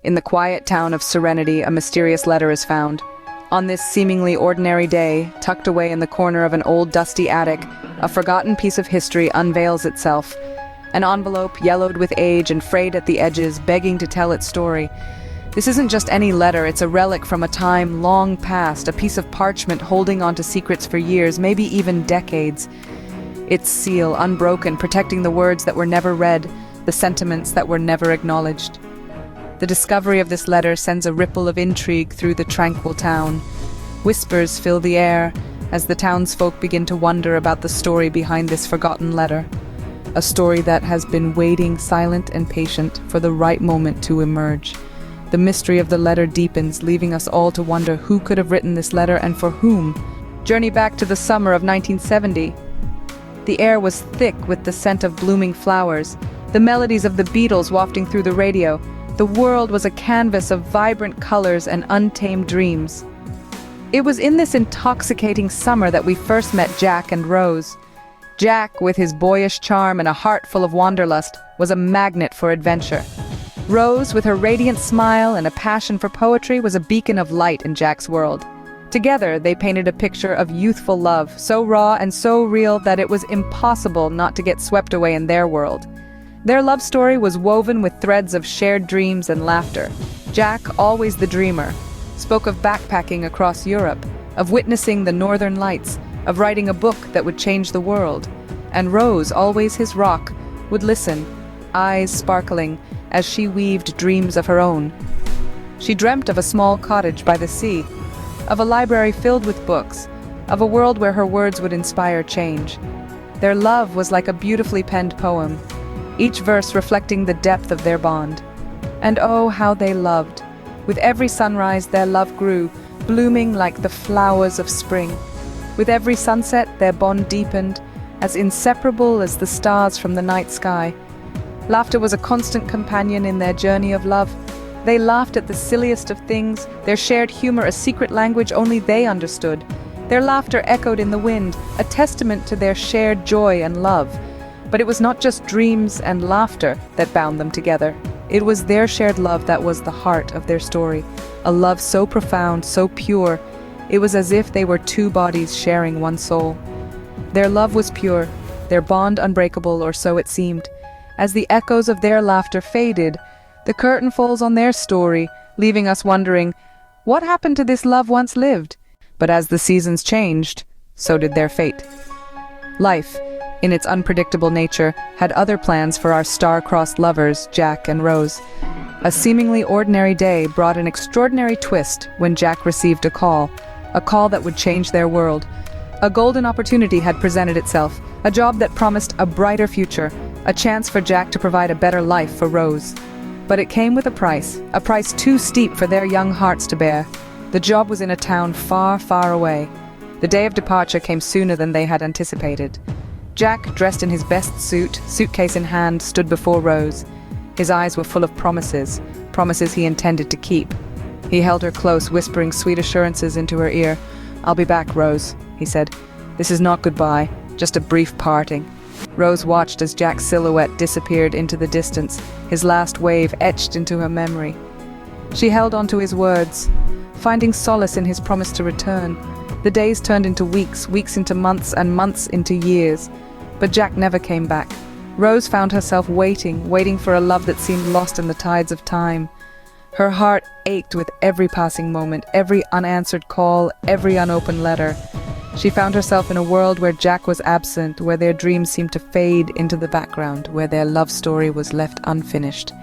In the quiet town of Serenity, a mysterious letter is found. On this seemingly ordinary day, tucked away in the corner of an old dusty attic, a forgotten piece of history unveils itself. An envelope, yellowed with age and frayed at the edges, begging to tell its story. This isn't just any letter, it's a relic from a time long past, a piece of parchment holding on to secrets for years, maybe even decades. Its seal, unbroken, protecting the words that were never read, the sentiments that were never acknowledged. The discovery of this letter sends a ripple of intrigue through the tranquil town. Whispers fill the air as the townsfolk begin to wonder about the story behind this forgotten letter. A story that has been waiting, silent and patient, for the right moment to emerge. The mystery of the letter deepens, leaving us all to wonder who could have written this letter and for whom. Journey back to the summer of 1970. The air was thick with the scent of blooming flowers, the melodies of the Beatles wafting through the radio. The world was a canvas of vibrant colors and untamed dreams. It was in this intoxicating summer that we first met Jack and Rose. Jack, with his boyish charm and a heart full of wanderlust, was a magnet for adventure. Rose, with her radiant smile and a passion for poetry, was a beacon of light in Jack's world. Together, they painted a picture of youthful love, so raw and so real that it was impossible not to get swept away in their world. Their love story was woven with threads of shared dreams and laughter. Jack, always the dreamer, spoke of backpacking across Europe, of witnessing the northern lights, of writing a book that would change the world. And Rose, always his rock, would listen, eyes sparkling, as she weaved dreams of her own. She dreamt of a small cottage by the sea, of a library filled with books, of a world where her words would inspire change. Their love was like a beautifully penned poem, each verse reflecting the depth of their bond. And oh, how they loved. With every sunrise their love grew, blooming like the flowers of spring. With every sunset their bond deepened, as inseparable as the stars from the night sky. Laughter was a constant companion in their journey of love. They laughed at the silliest of things, their shared humor a secret language only they understood. Their laughter echoed in the wind, a testament to their shared joy and love. But it was not just dreams and laughter that bound them together. It was their shared love that was the heart of their story. A love so profound, so pure, it was as if they were two bodies sharing one soul. Their love was pure, their bond unbreakable, or so it seemed. As the echoes of their laughter faded, the curtain falls on their story, leaving us wondering, what happened to this love once lived? But as the seasons changed, so did their fate. Life, in its unpredictable nature, had other plans for our star-crossed lovers, Jack and Rose. A seemingly ordinary day brought an extraordinary twist when Jack received a call that would change their world. A golden opportunity had presented itself, a job that promised a brighter future, a chance for Jack to provide a better life for Rose. But it came with a price too steep for their young hearts to bear. The job was in a town far, far away. The day of departure came sooner than they had anticipated. Jack, dressed in his best suit, suitcase in hand, stood before Rose. His eyes were full of promises he intended to keep. He held her close, whispering sweet assurances into her ear. "I'll be back, Rose," he said. "This is not goodbye, just a brief parting." Rose watched as Jack's silhouette disappeared into the distance, his last wave etched into her memory. She held on to his words, finding solace in his promise to return. The days turned into weeks, weeks into months, and months into years. But Jack never came back. Rose found herself waiting for a love that seemed lost in the tides of time. Her heart ached with every passing moment, every unanswered call, every unopened letter. She found herself in a world where Jack was absent, where their dreams seemed to fade into the background, where their love story was left unfinished.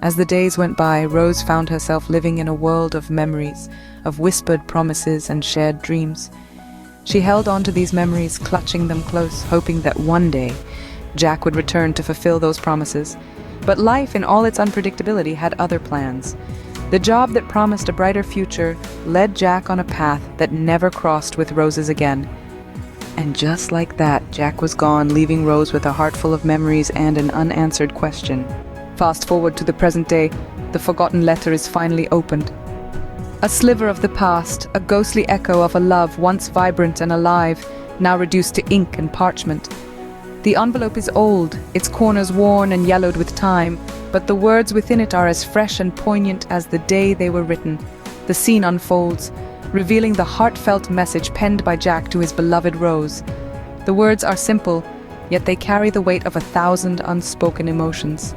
As the days went by, Rose found herself living in a world of memories, of whispered promises and shared dreams. She held on to these memories, clutching them close, hoping that one day Jack would return to fulfill those promises. But life, in all its unpredictability, had other plans. The job that promised a brighter future led Jack on a path that never crossed with Rose's again. And just like that, Jack was gone, leaving Rose with a heart full of memories and an unanswered question. Fast forward to the present day, the forgotten letter is finally opened. A sliver of the past, a ghostly echo of a love once vibrant and alive, now reduced to ink and parchment. The envelope is old, its corners worn and yellowed with time, but the words within it are as fresh and poignant as the day they were written. The scene unfolds, revealing the heartfelt message penned by Jack to his beloved Rose. The words are simple, yet they carry the weight of 1,000 unspoken emotions.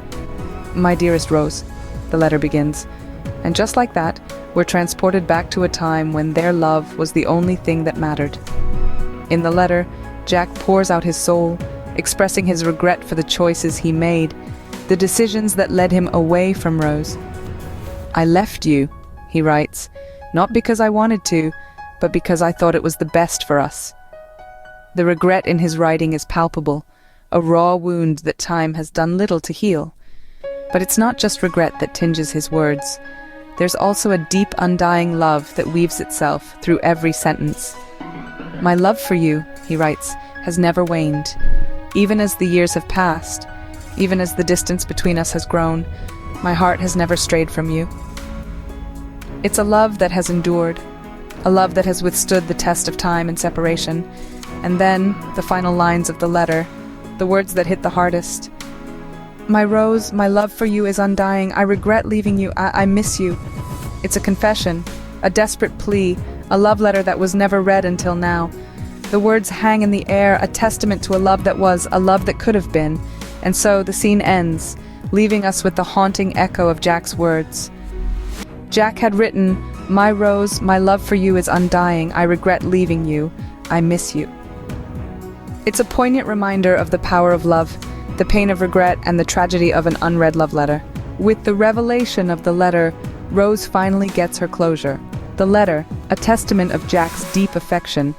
"My dearest Rose," the letter begins, and just like that, we're transported back to a time when their love was the only thing that mattered. In the letter, Jack pours out his soul, expressing his regret for the choices he made, the decisions that led him away from Rose. "I left you," he writes, "not because I wanted to, but because I thought it was the best for us." The regret in his writing is palpable, a raw wound that time has done little to heal. But it's not just regret that tinges his words. There's also a deep, undying love that weaves itself through every sentence. "My love for you," he writes, "has never waned. Even as the years have passed, even as the distance between us has grown, my heart has never strayed from you." It's a love that has endured, a love that has withstood the test of time and separation. And then, the final lines of the letter, the words that hit the hardest. "My Rose, my love for you is undying. I regret leaving you. I miss you." It's a confession, a desperate plea, a love letter that was never read until now. The words hang in the air, a testament to a love that was, a love that could have been. And so the scene ends, leaving us with the haunting echo of Jack's words. Jack had written, "My Rose, my love for you is undying. I regret leaving you. I miss you." It's a poignant reminder of the power of love, the pain of regret, and the tragedy of an unread love letter. With the revelation of the letter, Rose finally gets her closure. The letter, a testament of Jack's deep affection,